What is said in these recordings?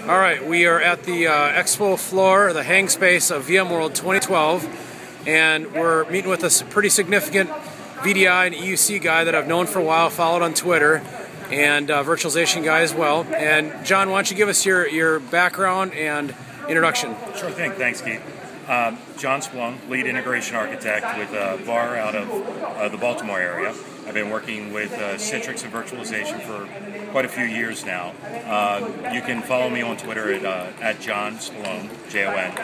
All right, we are at the expo floor, the hang space of VMworld 2012, and we're meeting with a pretty significant VDI and EUC guy that I've known for a while, followed on Twitter, and virtualization guy as well. And John, why don't you give us your background and introduction? Sure thing. Thanks, Keith. John Splung, lead integration architect with VAR out of the Baltimore area. I've been working with Citrix and virtualization for quite a few years now. You can follow me on Twitter at John Splung, Jon,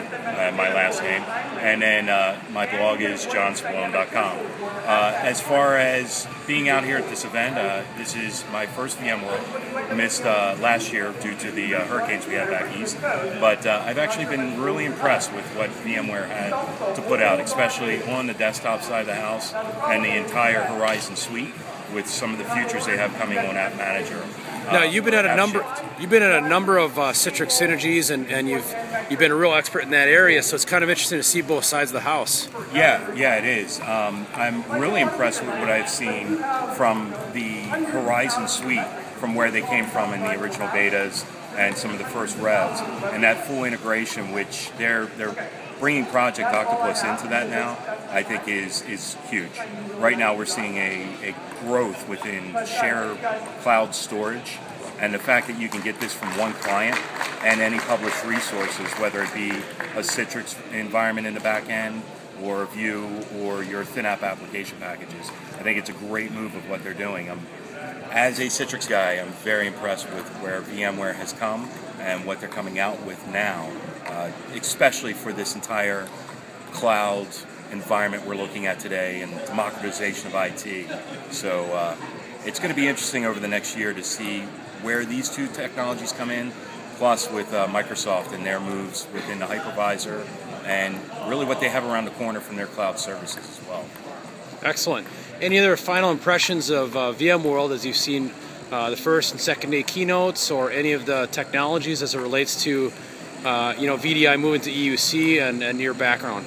my last name, and then my blog is johnsplung.com. As far as being out here at this event, this is my first VMworld. Missed last year due to the hurricanes we had back east, but I've actually been really impressed with what VMware had to put out, especially on the desktop side of the house and the entire Horizon suite with some of the features they have coming on App Manager. Now you've been at a number of Citrix synergies, and you've been a real expert in that area. So it's kind of interesting to see both sides of the house. Yeah, it is. I'm really impressed with what I've seen from the Horizon suite, from where they came from in the original betas and some of the first revs, and that full integration, which they're bringing Project Octopus into that now, I think is huge. Right now we're seeing a growth within share cloud storage, and the fact that you can get this from one client and any published resources, whether it be a Citrix environment in the back end or Vue or your ThinApp application packages. I think it's a great move of what they're doing. As a Citrix guy, I'm very impressed with where VMware has come and what they're coming out with now, especially for this entire cloud environment we're looking at today and democratization of IT. So it's going to be interesting over the next year to see where these two technologies come in, plus with Microsoft and their moves within the hypervisor and really what they have around the corner from their cloud services as well. Excellent. Any other final impressions of VMworld as you've seen the first and second day keynotes, or any of the technologies as it relates to VDI moving to EUC and your background?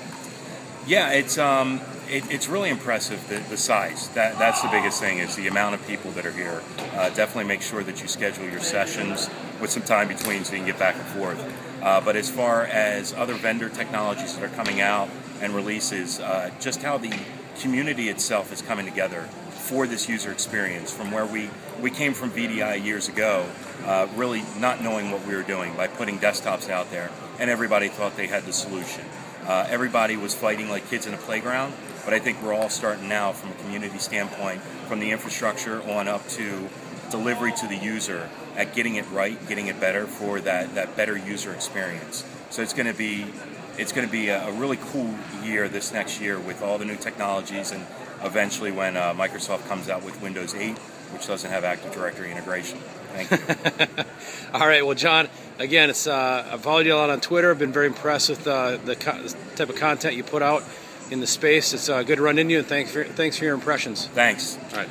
Yeah, it's really impressive, the size. That's the biggest thing, is the amount of people that are here. Definitely make sure that you schedule your sessions with some time between so you can get back and forth. But as far as other vendor technologies that are coming out and releases, just how the community itself is coming together for this user experience, from where we came from VDI years ago, really not knowing what we were doing by putting desktops out there, and everybody thought they had the solution. Everybody was fighting like kids in a playground, but I think we're all starting now from a community standpoint, from the infrastructure on up to delivery to the user, at getting it right, getting it better for that better user experience. So it's going to be a really cool year this next year with all the new technologies, and eventually when Microsoft comes out with Windows 8, which doesn't have Active Directory integration. Thank you. All right, well, John, again, I've followed you a lot on Twitter. I've been very impressed with the type of content you put out in the space. It's good to run into you, and thanks for your impressions. Thanks. All right.